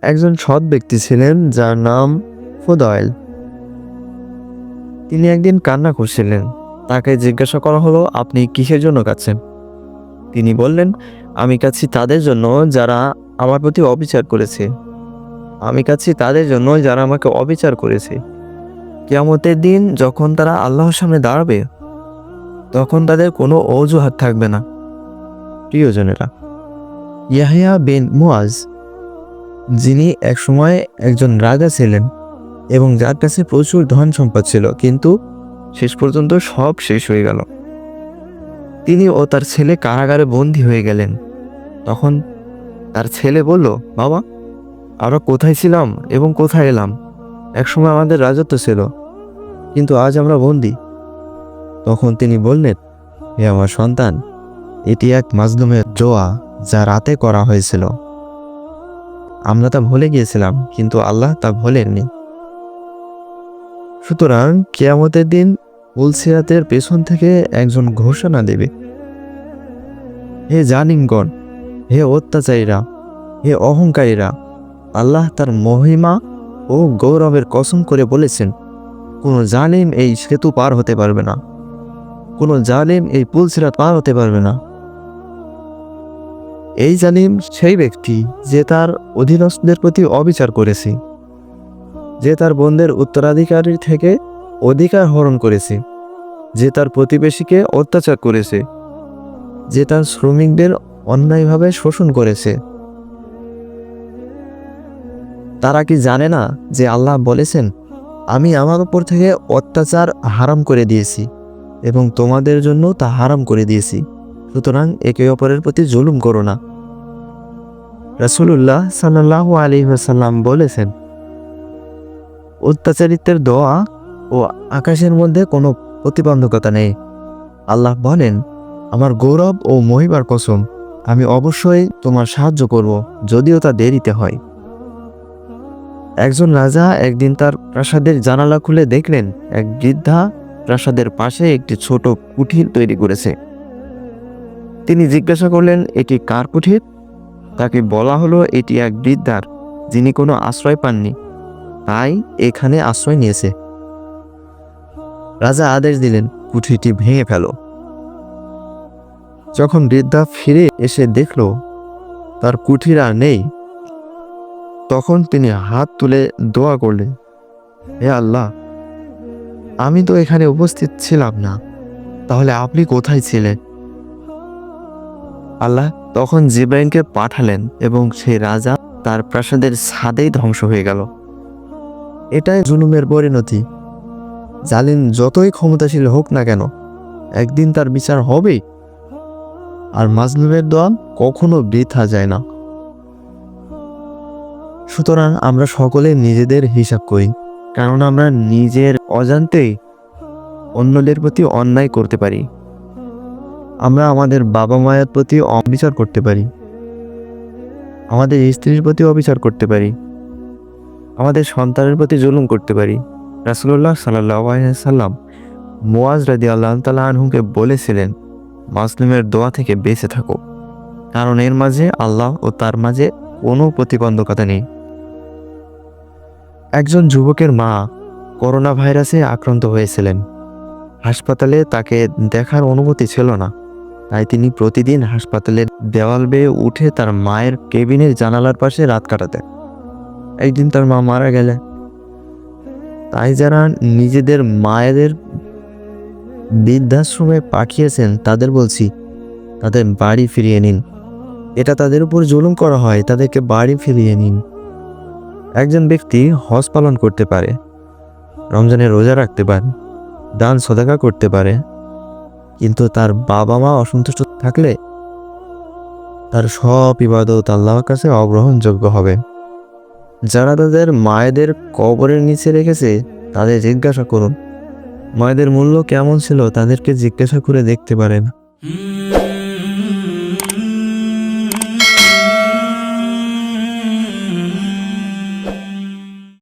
একজন সৎ ব্যক্তি ছিলেন যার নাম ফুদাইল। তিনি একদিন কান্না করছিলেন। তাকে জিজ্ঞাসা করা হলো, আপনি কিসের জন্য কাঁদছেন? তিনি বললেন, আমি কাঁদছি তাদের জন্য যারা আমার প্রতি অবিচার করেছে। আমি কাঁদছি তাদের জন্য যারা আমাকে অবিচার করেছে। কিয়ামতের দিন যখন তারা আল্লাহর সামনে দাঁড়াবে, তখন তাদের কোনো অজুহাত থাকবে না। প্রিয়জনেরা, ইয়াহিয়া বিন মুয়াজ, যিনি একসময় একজন রাজা ছিলেন এবং যার কাছে প্রচুর ধন সম্পদ ছিল, কিন্তু শেষ পর্যন্ত সব শেষ হয়ে গেল। তিনি ও তার ছেলে কারাগারে বন্দী হয়ে গেলেন। তখন তার ছেলে বলল, বাবা, আমরা কোথায় ছিলাম এবং কোথায় এলাম? একসময় আমাদের রাজত্ব ছিল, কিন্তু আজ আমরা বন্দী। তখন তিনি বললেন, হে আমার সন্তান, এটি এক মাজলুমের দোয়া যা রাতে করা হয়েছিল। আমরা তা ভুলে গিয়েছিলাম, কিন্তু আল্লাহ তা ভোলেননি। সুতরাং কিয়ামতের দিন পুলসিরাতের পেছন থেকে একজন ঘোষণা দেবে, হে জালিমগণ, হে অত্যাচারীরা, হে অহংকারীরা, আল্লাহ তার মহিমা ও গৌরবের কসম করে বলেছেন, কোনো জালিম এই সেতু পার হতে পারবে না, কোনো জালিম এই পুলসিরাত পার হতে পারবে না। এই জালিম সেই ব্যক্তি যে তার অধীনস্থদের প্রতি অবিচার করেছে, যে তার বোনদের উত্তরাধিকারী থেকে অধিকার হরণ করেছে, যে তার প্রতিবেশীকে অত্যাচার করেছে, যে তার শ্রমিকদের অন্যায়ভাবে শোষণ করেছে। তারা কি জানে না যে আল্লাহ বলেছেন, আমি আমার উপর থেকে অত্যাচার হারাম করে দিয়েছি এবং তোমাদের জন্য তা হারাম করে দিয়েছি, সুতরাং একে অপরের প্রতি জুলুম করো না। রাসূলুল্লাহ সাল্লাল্লাহু আলাইহি ওয়াসাল্লাম বলেছেন, অত্যাচারিতের দোয়া ও আকাশের মধ্যে কোনো প্রতিবন্ধকতা নেই। আল্লাহ বলেন, আমার গৌরব ও মহিমার কসম, আমি অবশ্যই তোমার সাহায্য করব, যদিও তা দেরিতে হয়। একজন রাজা একদিন তার প্রাসাদের জানালা খুলে দেখলেন এক বৃদ্ধা প্রাসাদের পাশে একটি ছোট কুঠির তৈরি করেছে। তিনি জিজ্ঞাসা করলেন, এটি কার কুঠির? তাকে বলা হলো, এটি এক বৃদ্ধার, যিনি কোনো আশ্রয় পাননি, তাই এখানে আশ্রয় নিয়েছে। রাজা আদেশ দিলেন, কুঠিরটি ভেঙে ফেলো। যখন বৃদ্ধা ফিরে এসে দেখল তার কুঠির আর নেই, তখন তিনি হাত তুলে দোয়া করলেন, হে আল্লাহ, আমি তো এখানে উপস্থিত ছিলাম না, তাহলে আপনি কোথায় ছিলেন? আল্লাহ তখন জিবরাইলকে পাঠালেন এবং সেই রাজা তার প্রাসাদের ছাদেই ধ্বংস হয়ে গেল। এটাই জুলুমের পরিণতি। জালিম যতই ক্ষমতাশীল হোক না কেন, একদিন তার বিচার হবেই। আর মাজলুমের দোয়া কখনো বৃথা যায় না। সুতরাং আমরা সকলে নিজেদের হিসাব করি, কারণ আমরা নিজের অজান্তেই অন্যদের প্রতি অন্যায় করতে পারি। আমরা আমাদের বাবা মায়ের প্রতি অবিচার করতে পারি, আমাদের স্ত্রীর প্রতি অবিচার করতে পারি, আমাদের সন্তানের প্রতি জুলুম করতে পারি। রাসূলুল্লাহ সাল্লাল্লাহু আলাইহি ওয়াসাল্লাম মুয়াজ রাদিয়াল্লাহু তাআলা আনহুকে বলেছিলেন, মাজলুমের দোয়া থেকে বেঁচে থাকো, কারণ এর মাঝে আল্লাহ ও তার মাঝে কোনো প্রতিবন্ধকতা নেই। একজন যুবকের মা করোনা ভাইরাসে আক্রান্ত হয়েছিলেন। হাসপাতালে তাকে দেখার অনুমতি ছিল না, তাই তিনি প্রতিদিন হাসপাতালের দেওয়াল বেয়ে উঠে তার মায়ের কেবিনের জানালার পাশে রাত কাটাতেন। একদিন তার মা মারা গেলেন। তাই যারা নিজেদের মায়েদের বৃদ্ধাশ্রমে পাঠিয়েছেন তাদের বলছি, তাদের বাড়ি ফিরিয়ে নিন। এটা তাদের উপর জুলুম করা হয়, তাদেরকে বাড়ি ফিরিয়ে নিন। একজন ব্যক্তি হজ পালন করতে পারে, রমজানের রোজা রাখতে পারে, দান সদকা করতে পারে, কিন্তু তার বাবা মা অসন্তুষ্ট থাকলে তার সব ইবাদত আল্লাহর কাছে অগ্রহণযোগ্য হবে। যারা তাদের মায়েদের কবরের নিচে রেখেছে তাদের জিজ্ঞাসা করুন, মায়েদের মূল্য কেমন ছিল, তাদেরকে জিজ্ঞাসা করে দেখতে পারেন।